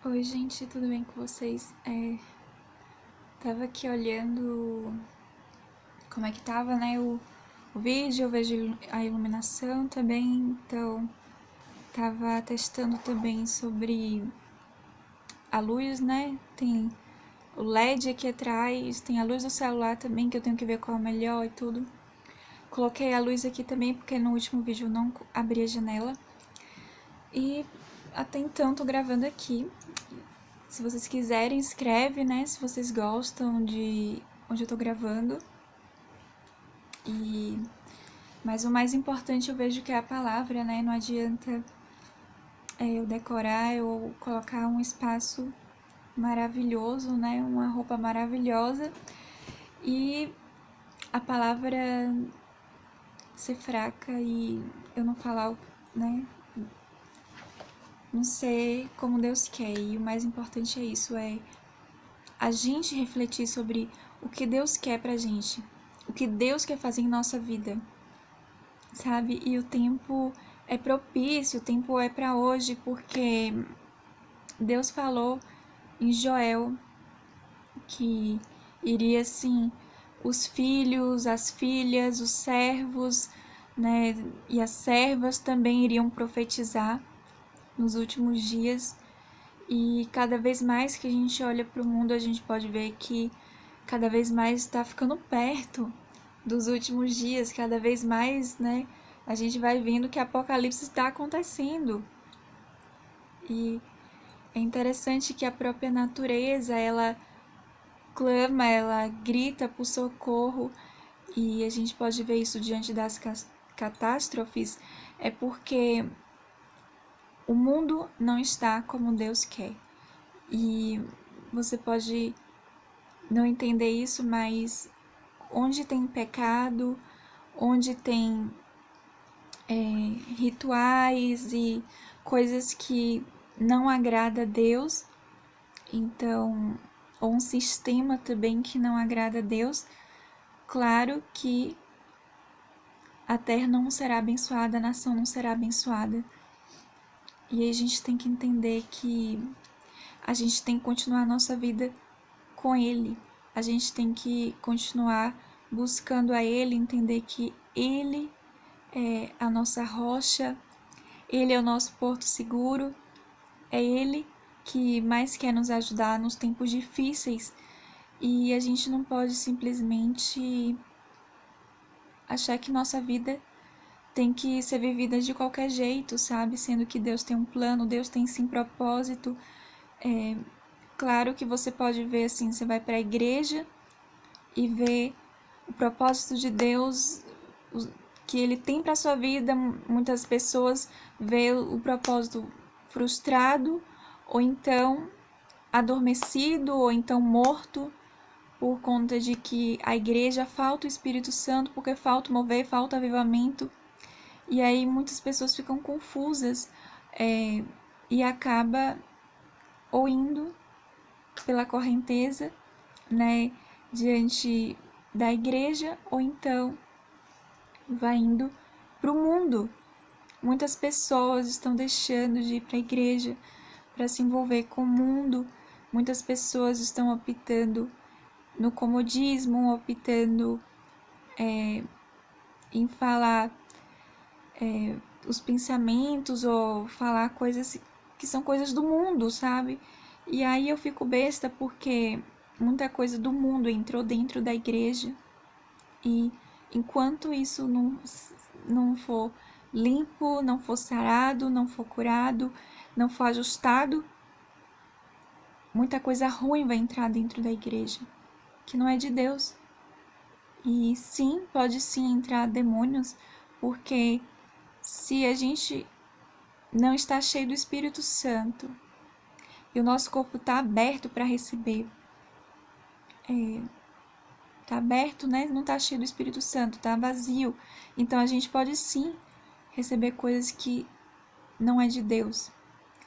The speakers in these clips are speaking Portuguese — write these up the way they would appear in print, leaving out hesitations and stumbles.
Oi, gente, tudo bem com vocês? Tava aqui olhando como é que tava, né, o vídeo, eu vejo a iluminação também, então tava testando também sobre a luz, né, tem o LED aqui atrás, tem a luz do celular também, que eu tenho que ver qual é melhor e tudo. Coloquei a luz aqui também, porque no último vídeo eu não abri a janela. E até então tô gravando aqui. Se vocês quiserem, escreve, né? Se vocês gostam de onde eu tô gravando. Mas o mais importante eu vejo que é a palavra, né? Não adianta eu decorar ou colocar um espaço maravilhoso, né? Uma roupa maravilhosa e a palavra ser fraca e eu não falar, né? Não ser como Deus quer. E o mais importante é isso, é a gente refletir sobre o que Deus quer pra gente, o que Deus quer fazer em nossa vida, sabe? E o tempo é propício, o tempo é para hoje, porque Deus falou em Joel que iria assim os filhos, as filhas, os servos, né, e as servas também iriam profetizar nos últimos dias. E cada vez mais que a gente olha para o mundo, a gente pode ver que cada vez mais está ficando perto dos últimos dias, cada vez mais, né? A gente vai vendo que Apocalipse está acontecendo. E é interessante que a própria natureza, ela clama, ela grita por socorro, e a gente pode ver isso diante das catástrofes, é porque o mundo não está como Deus quer. E você pode não entender isso, mas onde tem pecado, onde tem rituais e coisas que não agrada a Deus, então, ou um sistema também que não agrada a Deus, claro que a terra não será abençoada, a nação não será abençoada. E aí a gente tem que entender que a gente tem que continuar a nossa vida com Ele. A gente tem que continuar buscando a Ele, entender que Ele é a nossa rocha, Ele é o nosso porto seguro, é Ele que mais quer nos ajudar nos tempos difíceis. E a gente não pode simplesmente achar que nossa vida tem que ser vivida de qualquer jeito, sabe? Sendo que Deus tem um plano, Deus tem sim propósito. Claro que você pode ver assim, você vai para a igreja e ver o propósito de Deus que Ele tem para sua vida. Muitas pessoas vê o propósito frustrado, ou então adormecido, ou então morto, por conta de que a igreja falta o Espírito Santo, porque falta o mover, falta avivamento. E aí muitas pessoas ficam confusas e acaba ou indo pela correnteza, né, diante da igreja, ou então vai indo para o mundo. Muitas pessoas estão deixando de ir para a igreja para se envolver com o mundo. Muitas pessoas estão optando no comodismo, optando em falar os pensamentos ou falar coisas que são coisas do mundo, sabe? E aí eu fico besta porque muita coisa do mundo entrou dentro da igreja e enquanto isso não for limpo, não for sarado, não for curado, não for ajustado, muita coisa ruim vai entrar dentro da igreja, que não é de Deus. E sim, pode sim entrar demônios, porque se a gente não está cheio do Espírito Santo e o nosso corpo está aberto para receber, está aberto, né? Não está cheio do Espírito Santo, está vazio. Então a gente pode sim receber coisas que não é de Deus.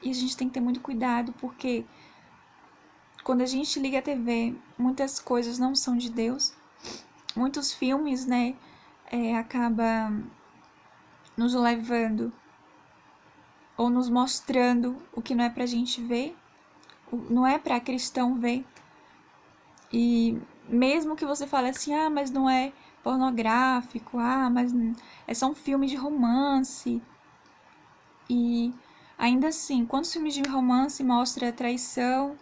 E a gente tem que ter muito cuidado, porque quando a gente liga a TV, muitas coisas não são de Deus. Muitos filmes, né, acaba nos levando ou nos mostrando o que não é pra gente ver, não é para cristão ver. E mesmo que você fale assim, mas não é pornográfico, mas é só um filme de romance. E ainda assim, quantos filmes de romance mostra traição,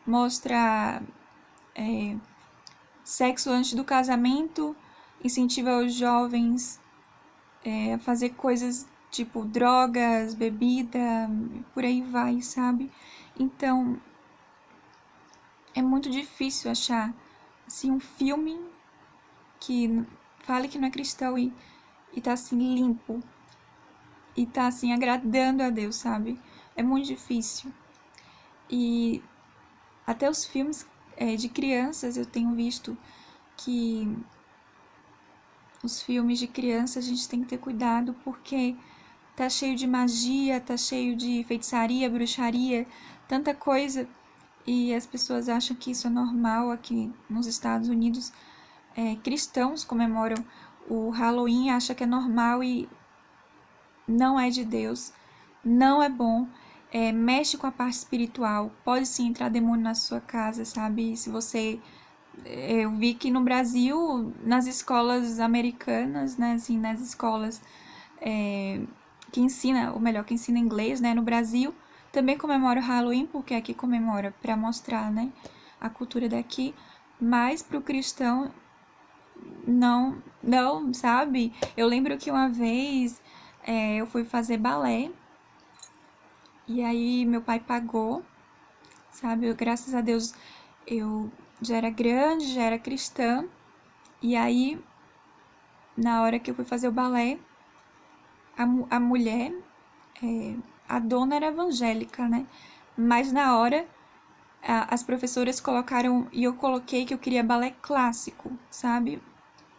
mostra sexo antes do casamento, incentiva os jovens a fazer coisas tipo drogas, bebida, por aí vai, sabe? Então, é muito difícil achar assim, um filme que fale que não é cristão e tá assim limpo e tá assim agradando a Deus, sabe? É muito difícil. E até os filmes de crianças eu tenho visto que os filmes de criança a gente tem que ter cuidado porque tá cheio de magia, tá cheio de feitiçaria, bruxaria, tanta coisa. E as pessoas acham que isso é normal aqui nos Estados Unidos. Cristãos comemoram o Halloween, acham que é normal e não é de Deus, não é bom. Mexe com a parte espiritual, pode sim entrar demônio na sua casa, sabe? Se você eu vi que no Brasil, nas escolas americanas, né, assim, nas escolas que ensina, ou melhor, que ensina inglês, né, no Brasil, também comemora o Halloween, porque aqui comemora para mostrar, né, a cultura daqui, mas para o cristão não, sabe? Eu lembro que uma vez eu fui fazer balé e aí meu pai pagou, sabe? Graças a Deus eu já era grande, já era cristã. E aí, na hora que eu fui fazer o balé, a mulher, a dona era evangélica, né? Mas na hora, as professoras colocaram, e eu coloquei que eu queria balé clássico, sabe?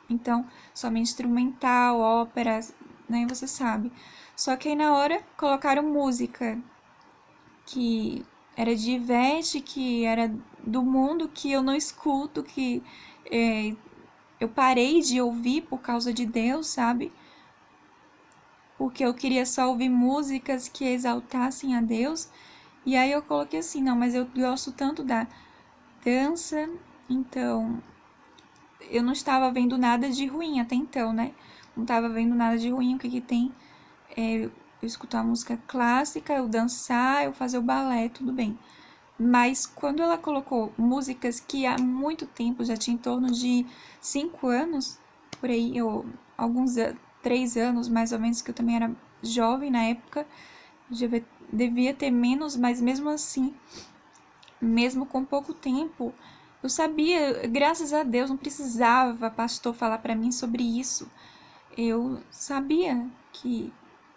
Então, somente instrumental, ópera, né? Você sabe. Só que aí na hora colocaram música que era de Ivete, que era do mundo que eu não escuto, que eu parei de ouvir por causa de Deus, sabe? Porque eu queria só ouvir músicas que exaltassem a Deus. E aí eu coloquei assim, não, mas eu gosto tanto da dança, então eu não estava vendo nada de ruim até então, né? Não estava vendo nada de ruim, o que que tem? Eu escutar música clássica, eu dançar, eu fazer o balé, tudo bem. Mas quando ela colocou músicas que há muito tempo, já tinha em torno de 5 anos, por aí, ou alguns 3 anos mais ou menos, que eu também era jovem na época, devia ter menos, mas mesmo assim, mesmo com pouco tempo, eu sabia, graças a Deus, não precisava pastor falar para mim sobre isso. Eu sabia que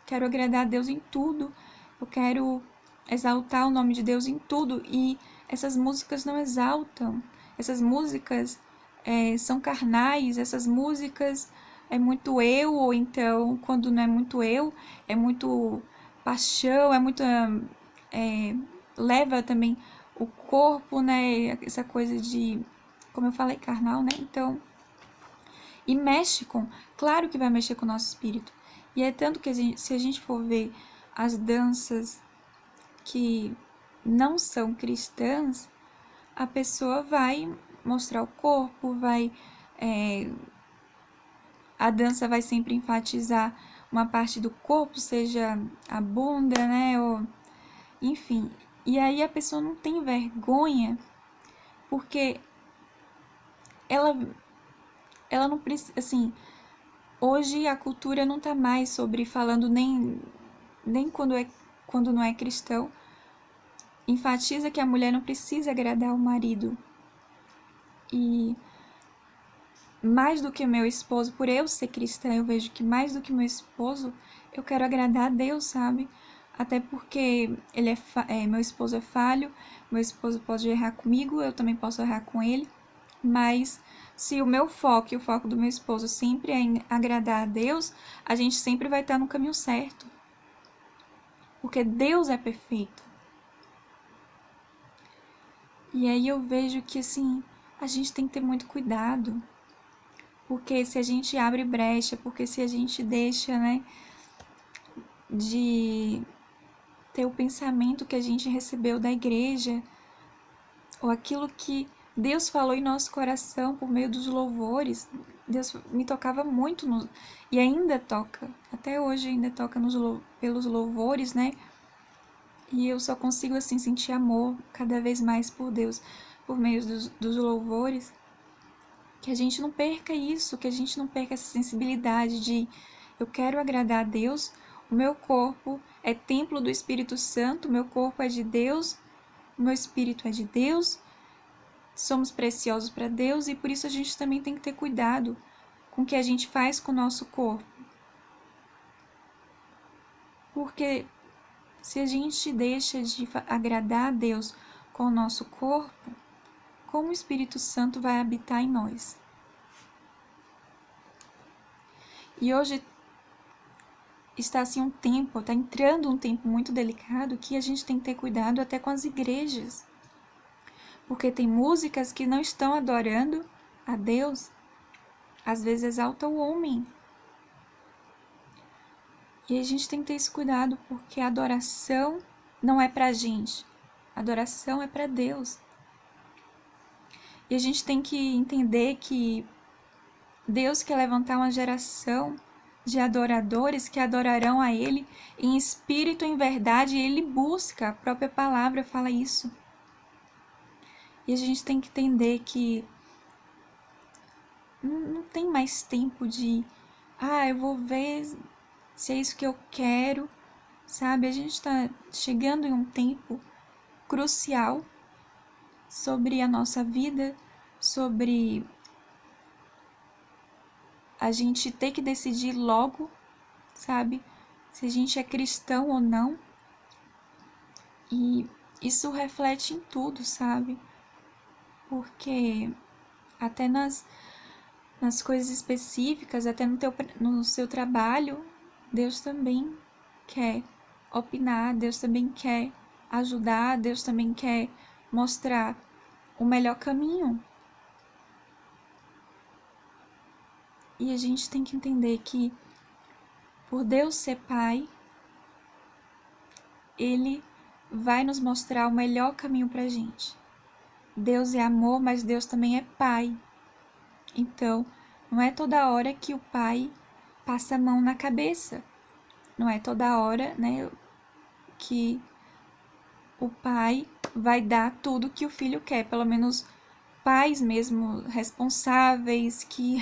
quero agradar a Deus em tudo, eu quero exaltar o nome de Deus em tudo, e essas músicas não exaltam, essas músicas são carnais, essas músicas é muito eu, ou então, quando não é muito eu, é muito paixão, é muito. Leva também o corpo, né? Essa coisa de, como eu falei, carnal, né? Então, e mexe com, claro que vai mexer com o nosso espírito. E é tanto que se a gente for ver as danças que não são cristãs, a pessoa vai mostrar o corpo, a dança vai sempre enfatizar uma parte do corpo, seja a bunda, né, ou enfim. E aí a pessoa não tem vergonha, porque ela ela não precisa, assim, hoje a cultura não tá mais sobre falando nem quando não é cristão, enfatiza que a mulher não precisa agradar o marido. E mais do que meu esposo, por eu ser cristã, eu vejo que mais do que meu esposo, eu quero agradar a Deus, sabe? Até porque meu esposo é falho, meu esposo pode errar comigo, eu também posso errar com ele, mas se o meu foco e o foco do meu esposo sempre é em agradar a Deus, a gente sempre vai estar no caminho certo. Porque Deus é perfeito. E aí eu vejo que, assim, a gente tem que ter muito cuidado. Porque se a gente abre brecha, porque se a gente deixa, né, de ter o pensamento que a gente recebeu da igreja, ou aquilo que Deus falou em nosso coração por meio dos louvores. Deus me tocava muito e ainda toca, até hoje ainda toca pelos louvores, né? E eu só consigo assim sentir amor cada vez mais por Deus, por meio dos louvores. Que a gente não perca isso, que a gente não perca essa sensibilidade de eu quero agradar a Deus, o meu corpo é templo do Espírito Santo, o meu corpo é de Deus, o meu espírito é de Deus, somos preciosos para Deus e por isso a gente também tem que ter cuidado com o que a gente faz com o nosso corpo. Porque se a gente deixa de agradar a Deus com o nosso corpo, como o Espírito Santo vai habitar em nós? E hoje está assim está entrando um tempo muito delicado que a gente tem que ter cuidado até com as igrejas. Porque tem músicas que não estão adorando a Deus, às vezes exalta o homem. E a gente tem que ter esse cuidado, porque a adoração não é pra gente, a adoração é pra Deus. E a gente tem que entender que Deus quer levantar uma geração de adoradores que adorarão a Ele em espírito e em verdade, e Ele busca, a própria palavra fala isso. E a gente tem que entender que não tem mais tempo de, eu vou ver se é isso que eu quero, sabe? A gente está chegando em um tempo crucial sobre a nossa vida, sobre a gente ter que decidir logo, sabe? Se a gente é cristão ou não. E isso reflete em tudo, sabe? Porque até nas coisas específicas, até no seu trabalho, Deus também quer opinar, Deus também quer ajudar, Deus também quer mostrar o melhor caminho. E a gente tem que entender que, por Deus ser Pai, Ele vai nos mostrar o melhor caminho pra gente. Deus é amor, mas Deus também é Pai. Então, não é toda hora que o Pai passa a mão na cabeça. Não é toda hora, né, que o pai vai dar tudo que o filho quer. Pelo menos pais mesmo responsáveis que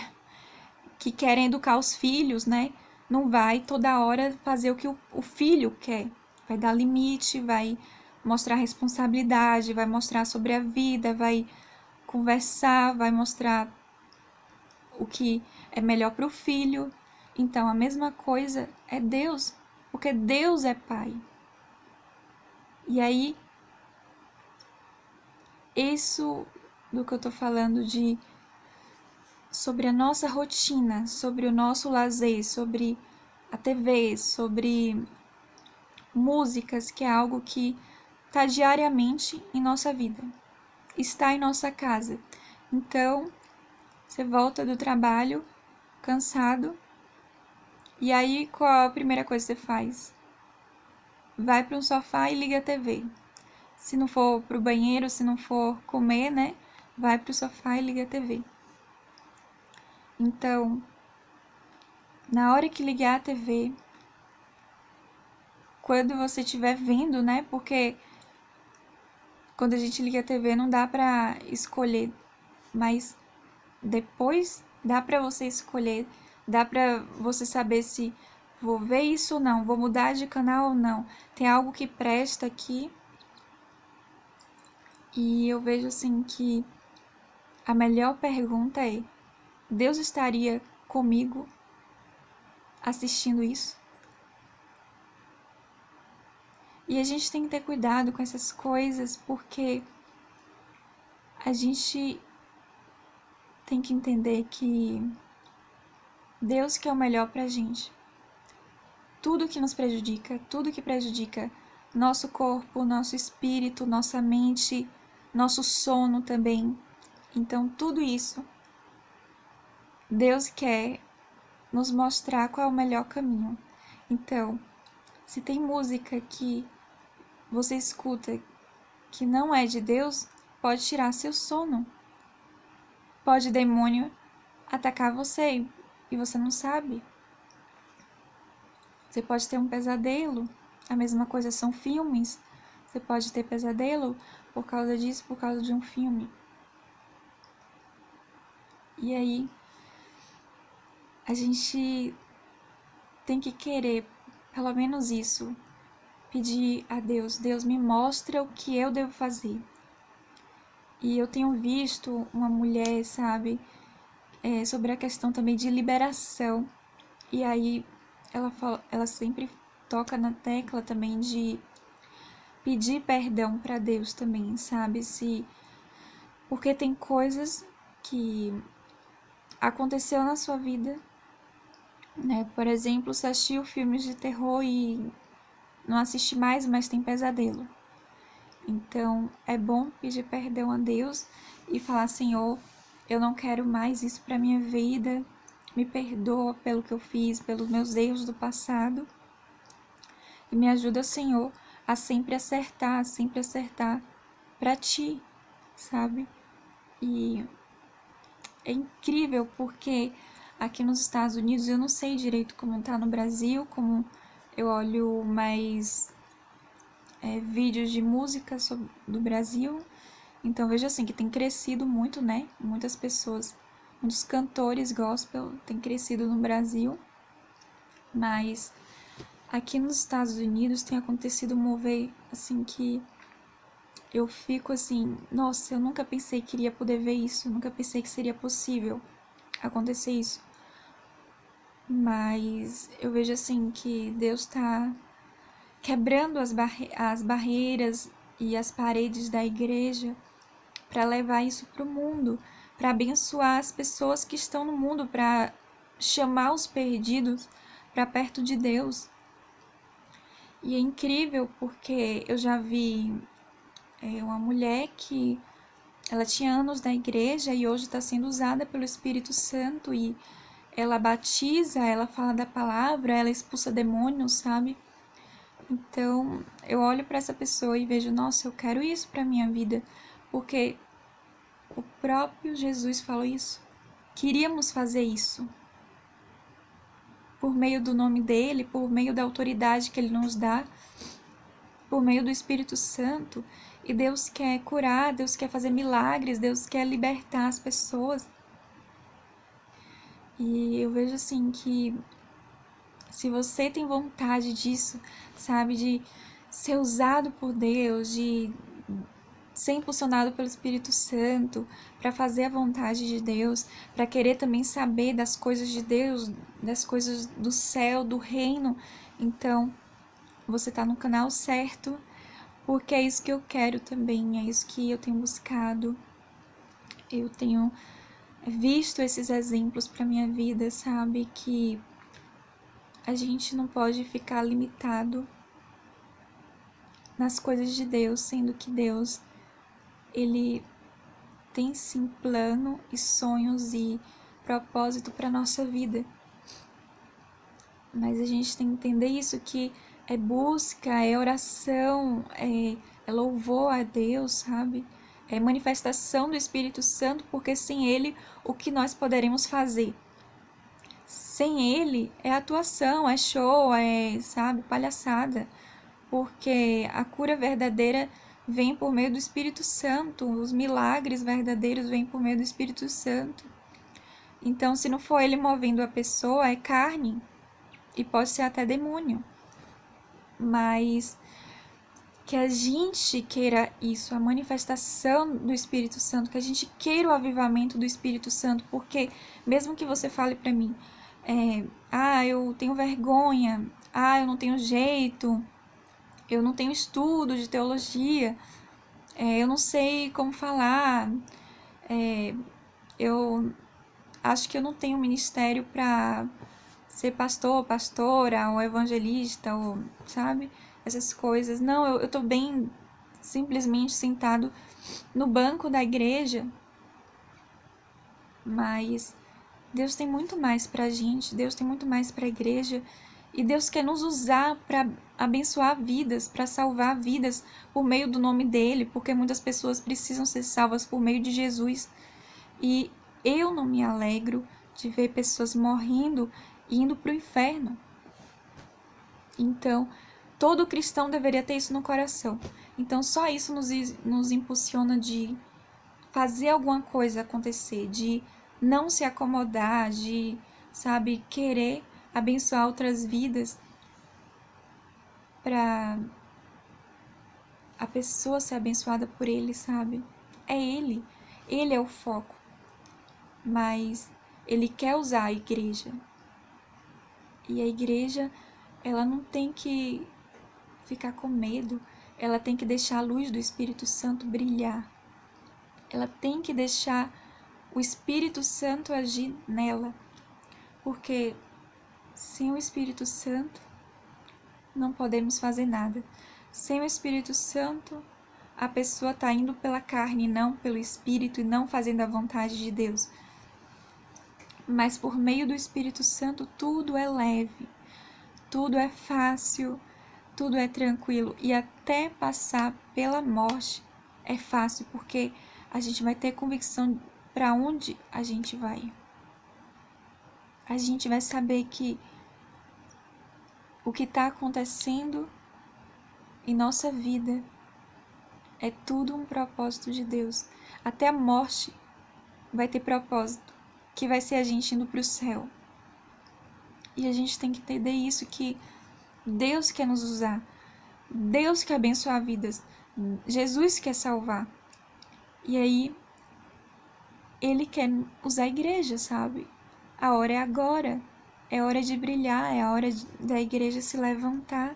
querem educar os filhos, né? Não vai toda hora fazer o que o filho quer. Vai dar limite, vai mostrar responsabilidade, vai mostrar sobre a vida, vai conversar, vai mostrar o que é melhor para o filho. Então, a mesma coisa é Deus, porque Deus é Pai. E aí, isso do que eu tô falando sobre a nossa rotina, sobre o nosso lazer, sobre a TV, sobre músicas, que é algo que está diariamente em nossa vida, está em nossa casa. Então, você volta do trabalho cansado, e aí qual a primeira coisa que você faz? Vai para um sofá e liga a TV. Se não for pro banheiro, se não for comer, né? Vai pro sofá e liga a TV. Então, na hora que ligar a TV, quando você estiver vendo, né? Porque quando a gente liga a TV não dá pra escolher, mas depois dá pra você escolher, dá pra você saber se vou ver isso ou não, vou mudar de canal ou não. Tem algo que presta aqui. E eu vejo assim que a melhor pergunta é: Deus estaria comigo assistindo isso? E a gente tem que ter cuidado com essas coisas, porque a gente tem que entender que Deus quer o melhor pra gente. Tudo que nos prejudica, tudo que prejudica nosso corpo, nosso espírito, nossa mente, nosso sono também. Então, tudo isso, Deus quer nos mostrar qual é o melhor caminho. Então, se tem música que você escuta que não é de Deus, pode tirar seu sono. Pode o demônio atacar você e você não sabe. Você pode ter um pesadelo. A mesma coisa são filmes. Você pode ter pesadelo por causa disso, por causa de um filme. E aí, a gente tem que querer, pelo menos isso, pedir a Deus, Deus me mostra o que eu devo fazer. E eu tenho visto uma mulher, sabe, sobre a questão também de liberação. E aí ela sempre toca na tecla também de pedir perdão para Deus também, sabe? Porque tem coisas que aconteceu na sua vida, né? Por exemplo, você assistiu filmes de terror e não assiste mais, mas tem pesadelo. Então, é bom pedir perdão a Deus e falar: Senhor, eu não quero mais isso para minha vida. Me perdoa pelo que eu fiz, pelos meus erros do passado. E me ajuda, Senhor, a sempre acertar para Ti, sabe? E é incrível porque aqui nos Estados Unidos eu não sei direito como tá no Brasil, como eu olho mais vídeos de música do Brasil. Então vejo assim que tem crescido muito, né? Muitas pessoas, muitos cantores gospel têm crescido no Brasil, mas aqui nos Estados Unidos tem acontecido um mover assim que eu fico assim, nossa, eu nunca pensei que iria poder ver isso, eu nunca pensei que seria possível acontecer isso. Mas eu vejo assim que Deus está quebrando as barreiras e as paredes da igreja para levar isso para o mundo, para abençoar as pessoas que estão no mundo, para chamar os perdidos para perto de Deus. E é incrível porque eu já vi uma mulher que ela tinha anos na igreja e hoje está sendo usada pelo Espírito Santo e ela batiza, ela fala da palavra, ela expulsa demônios, sabe? Então, eu olho para essa pessoa e vejo, nossa, eu quero isso para minha vida, porque o próprio Jesus falou isso. Queríamos fazer isso. Por meio do nome dele, por meio da autoridade que ele nos dá, por meio do Espírito Santo. E Deus quer curar, Deus quer fazer milagres, Deus quer libertar as pessoas. E eu vejo assim que se você tem vontade disso, sabe, de ser usado por Deus, de ser impulsionado pelo Espírito Santo para fazer a vontade de Deus, para querer também saber das coisas de Deus, das coisas do céu, do reino, então você está no canal certo, porque é isso que eu quero também, é isso que eu tenho buscado. Eu tenho visto esses exemplos para minha vida, sabe, que a gente não pode ficar limitado nas coisas de Deus, sendo que Deus, ele tem sim plano e sonhos e propósito para nossa vida. Mas a gente tem que entender isso, que é busca, é oração, é louvor a Deus, sabe? É manifestação do Espírito Santo, porque sem Ele, o que nós poderemos fazer? Sem Ele, é atuação, é show, sabe, palhaçada. Porque a cura verdadeira vem por meio do Espírito Santo, os milagres verdadeiros vêm por meio do Espírito Santo. Então, se não for Ele movendo a pessoa, é carne, e pode ser até demônio. Mas que a gente queira isso, a manifestação do Espírito Santo, que a gente queira o avivamento do Espírito Santo, porque mesmo que você fale para mim, eu tenho vergonha, eu não tenho jeito, eu não tenho estudo de teologia, eu não sei como falar, eu acho que eu não tenho ministério para ser pastor, pastora, ou evangelista, ou, sabe? Essas coisas. Não, eu tô bem simplesmente sentado no banco da igreja. Mas Deus tem muito mais pra gente, Deus tem muito mais pra igreja. E Deus quer nos usar para abençoar vidas, para salvar vidas por meio do nome dele, porque muitas pessoas precisam ser salvas por meio de Jesus. E eu não me alegro de ver pessoas morrendo e indo para o inferno. Então, todo cristão deveria ter isso no coração. Então, só isso nos impulsiona de fazer alguma coisa acontecer, de não se acomodar, de, sabe, querer abençoar outras vidas para a pessoa ser abençoada por ele, sabe? É ele é o foco, mas ele quer usar a igreja. E a igreja, ela não tem que ficar com medo, ela tem que deixar a luz do Espírito Santo brilhar. Ela tem que deixar o Espírito Santo agir nela, porque sem o Espírito Santo não podemos fazer nada. Sem o Espírito Santo, a pessoa está indo pela carne, não pelo Espírito, e não fazendo a vontade de Deus. Mas por meio do Espírito Santo, tudo é leve, tudo é fácil, tudo é tranquilo. E até passar pela morte é fácil, porque a gente vai ter convicção para onde a gente vai. A gente vai saber que o que está acontecendo em nossa vida é tudo um propósito de Deus. Até a morte vai ter propósito, que vai ser a gente indo para o céu. E a gente tem que entender isso, que Deus quer nos usar. Deus quer abençoar vidas. Jesus quer salvar. E aí, Ele quer usar a igreja, sabe? A hora é agora. É hora de brilhar, é a hora da igreja se levantar.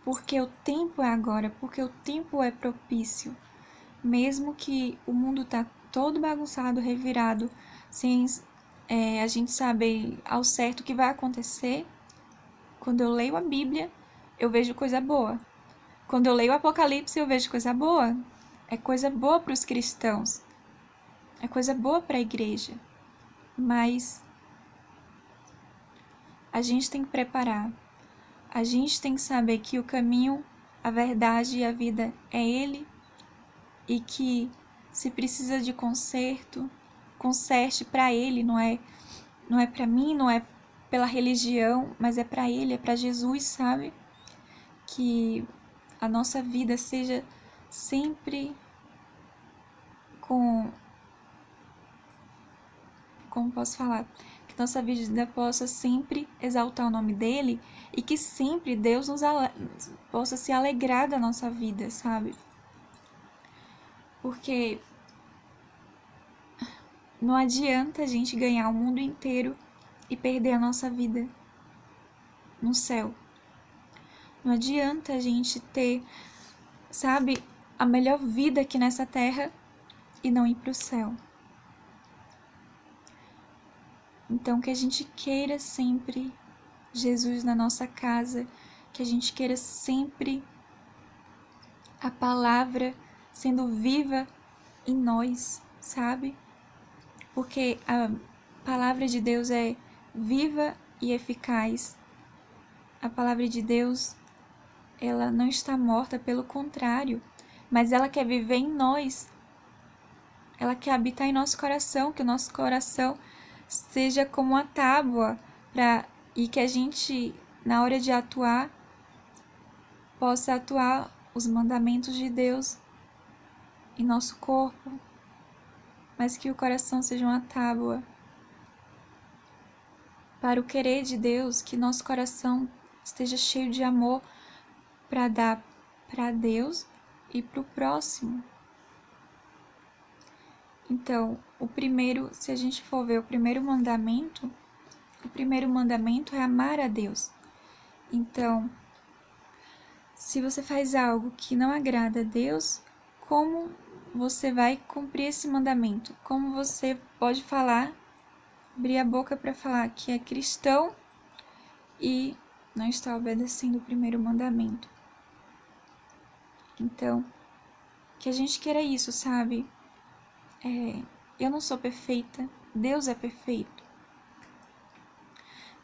Porque o tempo é agora, porque o tempo é propício. Mesmo que o mundo tá todo bagunçado, revirado, sem a gente saber ao certo o que vai acontecer, quando eu leio a Bíblia, eu vejo coisa boa. Quando eu leio o Apocalipse, eu vejo coisa boa. É coisa boa para os cristãos. É coisa boa para a igreja. Mas a gente tem que preparar. A gente tem que saber que o caminho, a verdade e a vida é Ele, e que se precisa de conserto, conserte para Ele, não é para mim, não é pela religião, mas é para Ele, é para Jesus, sabe? Que a nossa vida seja sempre como posso falar? Que nossa vida possa sempre exaltar o nome dele e que sempre Deus possa se alegrar da nossa vida, sabe? Porque não adianta a gente ganhar o mundo inteiro e perder a nossa vida no céu. Não adianta a gente ter, sabe, a melhor vida aqui nessa terra e não ir para o céu. Então, que a gente queira sempre Jesus na nossa casa, que a gente queira sempre a palavra sendo viva em nós, sabe? Porque a palavra de Deus é viva e eficaz. A palavra de Deus, ela não está morta, pelo contrário, mas ela quer viver em nós. Ela quer habitar em nosso coração, que o nosso coração seja como uma tábua e que a gente, na hora de atuar, possa atuar os mandamentos de Deus em nosso corpo, mas que o coração seja uma tábua para o querer de Deus, que nosso coração esteja cheio de amor para dar para Deus e para o próximo. Então, se a gente for ver o primeiro mandamento é amar a Deus. Então, se você faz algo que não agrada a Deus, como você vai cumprir esse mandamento? Como você pode abrir a boca para falar que é cristão e não está obedecendo o primeiro mandamento? Então, que a gente queira isso, sabe? Eu não sou perfeita, Deus é perfeito.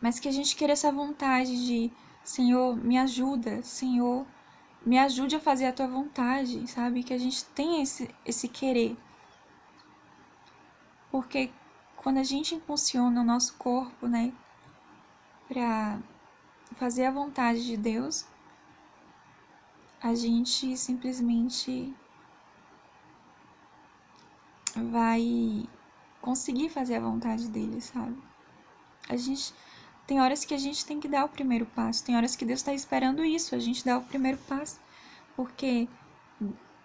mas que a gente queira essa vontade de: Senhor, me ajuda, Senhor, me ajude a fazer a tua vontade, sabe? Que a gente tenha esse querer. Porque quando a gente impulsiona o nosso corpo, né, pra fazer a vontade de Deus, a gente simplesmente vai conseguir fazer a vontade dele, sabe? A gente tem horas que a gente tem que dar o primeiro passo, tem horas que Deus está esperando isso, a gente dá o primeiro passo, porque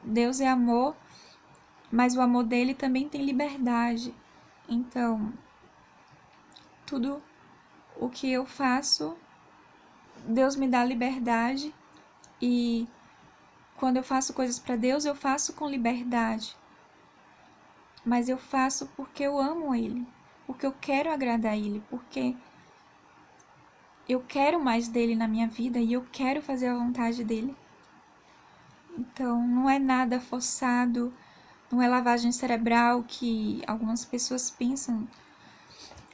Deus é amor, mas o amor dele também tem liberdade. Então, tudo o que eu faço, Deus me dá liberdade, e quando eu faço coisas para Deus, eu faço com liberdade. Mas eu faço porque eu amo Ele, porque eu quero agradar Ele, porque eu quero mais dele na minha vida e eu quero fazer a vontade dele. Então, não é nada forçado, não é lavagem cerebral que algumas pessoas pensam,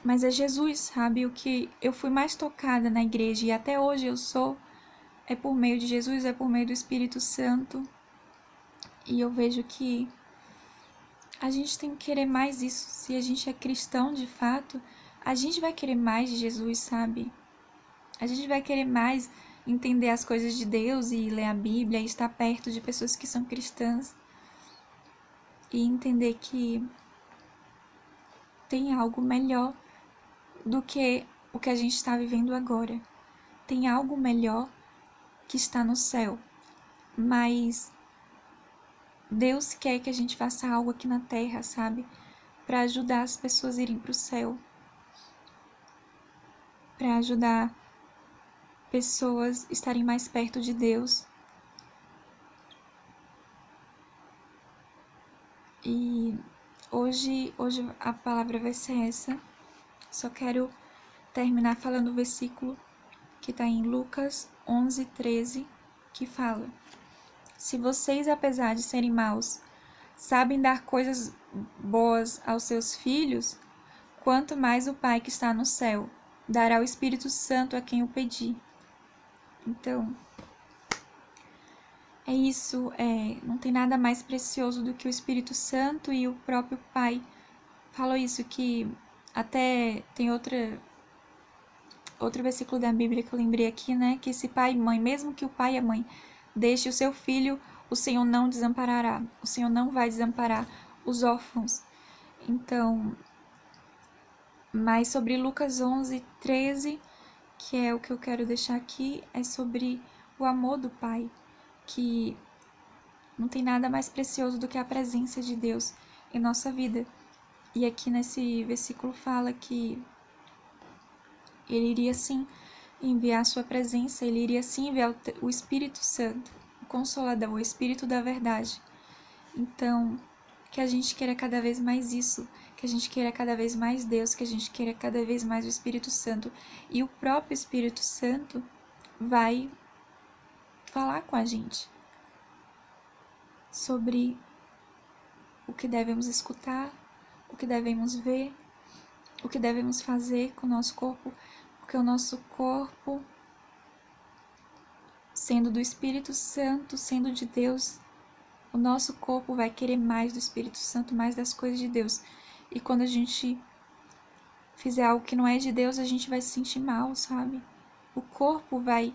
mas é Jesus, sabe? O que eu fui mais tocada na igreja e até hoje eu sou, é por meio de Jesus, é por meio do Espírito Santo. E eu vejo que a gente tem que querer mais isso. Se a gente é cristão de fato, a gente vai querer mais de Jesus, sabe? A gente vai querer mais entender as coisas de Deus e ler a Bíblia e estar perto de pessoas que são cristãs e entender que tem algo melhor do que o que a gente está vivendo agora. Tem algo melhor que está no céu, mas Deus quer que a gente faça algo aqui na terra, sabe? Para ajudar as pessoas a irem para o céu, para ajudar pessoas a estarem mais perto de Deus. E hoje a palavra vai ser essa. Só quero terminar falando o versículo que está em Lucas 11:13, que fala: Se vocês, apesar de serem maus, sabem dar coisas boas aos seus filhos, quanto mais o Pai que está no céu dará o Espírito Santo a quem o pedir. Então, é isso, não tem nada mais precioso do que o Espírito Santo, e o próprio Pai falou isso, que até tem outro versículo da Bíblia que eu lembrei aqui, né? Que se pai e mãe, mesmo que o pai e a mãe deixe o seu filho, o Senhor não desamparará. O Senhor não vai desamparar os órfãos. Então, mas sobre Lucas 11:13, que é o que eu quero deixar aqui, é sobre o amor do Pai, que não tem nada mais precioso do que a presença de Deus em nossa vida. E aqui nesse versículo fala que ele iria sim enviar a sua presença, ele iria sim enviar o Espírito Santo, o Consolador, o Espírito da verdade. Então, que a gente queira cada vez mais isso, que a gente queira cada vez mais Deus, que a gente queira cada vez mais o Espírito Santo. E o próprio Espírito Santo vai falar com a gente sobre o que devemos escutar, o que devemos ver, o que devemos fazer com o nosso corpo, porque o nosso corpo, sendo do Espírito Santo, sendo de Deus, o nosso corpo vai querer mais do Espírito Santo, mais das coisas de Deus. E quando a gente fizer algo que não é de Deus, a gente vai se sentir mal, sabe? O corpo vai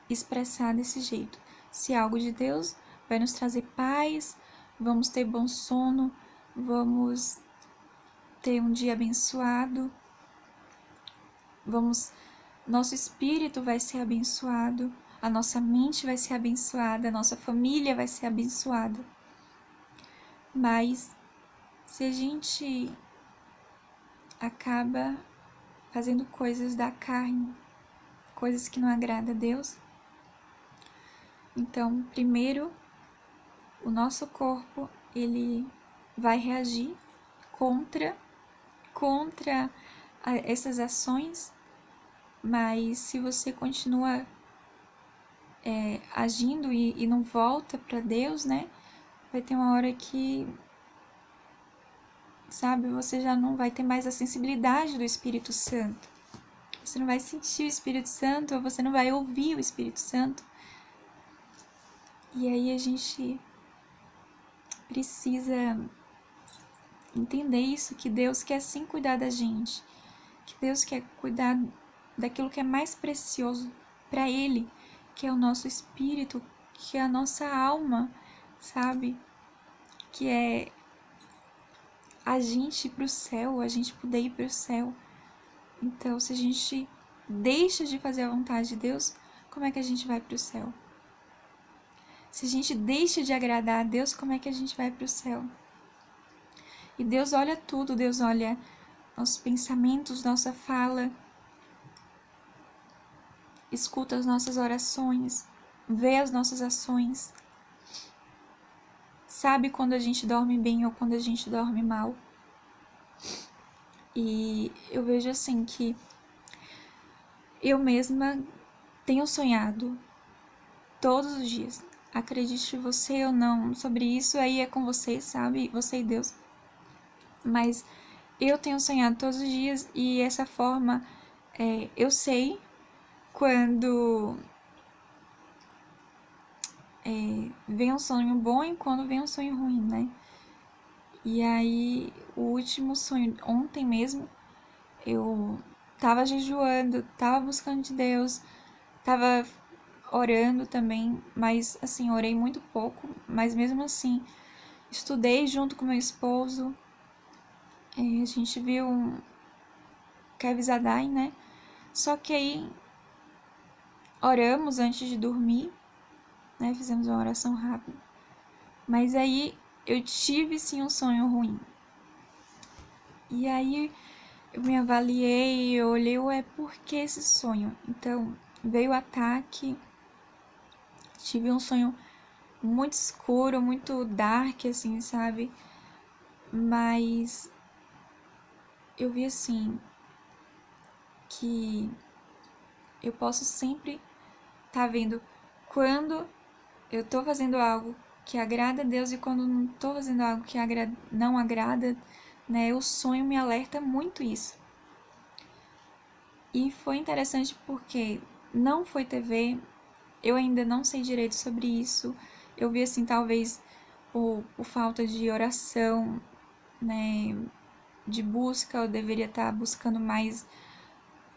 expressar desse jeito. Se é algo de Deus, vai nos trazer paz, vamos ter bom sono, vamos ter um dia abençoado, nosso espírito vai ser abençoado, a nossa mente vai ser abençoada, a nossa família vai ser abençoada. Mas se a gente acaba fazendo coisas da carne, coisas que não agradam a Deus, então, primeiro, o nosso corpo, ele vai reagir contra essas ações, mas se você continua agindo e não volta para Deus, né, vai ter uma hora que sabe? Você já não vai ter mais a sensibilidade do Espírito Santo. Você não vai sentir o Espírito Santo, ou você não vai ouvir o Espírito Santo. E aí a gente precisa entender isso, que Deus quer sim cuidar da gente. Que Deus quer cuidar daquilo que é mais precioso para Ele, que é o nosso espírito, que é a nossa alma, sabe? Que é a gente ir pro céu, a gente poder ir pro céu. Então, se a gente deixa de fazer a vontade de Deus, como é que a gente vai pro céu? Se a gente deixa de agradar a Deus, como é que a gente vai pro céu? E Deus olha tudo, Deus olha nossos pensamentos, nossa fala, escuta as nossas orações, vê as nossas ações, sabe quando a gente dorme bem ou quando a gente dorme mal. E eu vejo assim que eu mesma tenho sonhado todos os dias. Acredite você ou não sobre isso, aí é com você, sabe? Você e Deus. Mas eu tenho sonhado todos os dias e essa forma eu sei quando vem um sonho bom e quando vem um sonho ruim, né? E aí, o último sonho, ontem mesmo, eu tava jejuando, tava buscando de Deus, tava orando também, mas assim, orei muito pouco, mas mesmo assim, estudei junto com meu esposo, a gente viu Kevin Zadai, né? Só que aí oramos antes de dormir, né? Fizemos uma oração rápida. Mas aí eu tive sim um sonho ruim. E aí eu me avaliei, eu olhei, por que esse sonho? Então, veio o ataque, tive um sonho muito escuro, muito dark, assim, sabe? Mas eu vi assim que eu posso sempre estar vendo quando eu tô fazendo algo que agrada a Deus e quando não tô fazendo algo que não agrada, né? O sonho me alerta muito isso. E foi interessante porque não foi TV, eu ainda não sei direito sobre isso. Eu vi assim, talvez por falta de oração, né, de busca, eu deveria estar buscando mais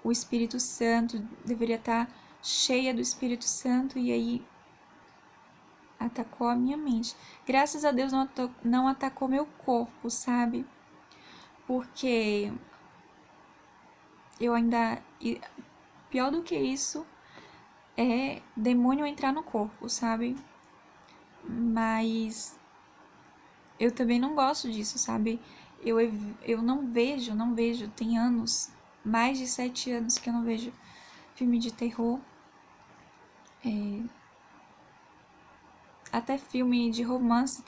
o Espírito Santo, deveria estar cheia do Espírito Santo, e aí atacou a minha mente. Graças a Deus não atacou meu corpo, sabe? Porque eu ainda... Pior do que isso é demônio entrar no corpo, sabe? Mas eu também não gosto disso, sabe? Eu não vejo, tem anos, mais de 7 anos que eu não vejo filme de terror. Até filme de romance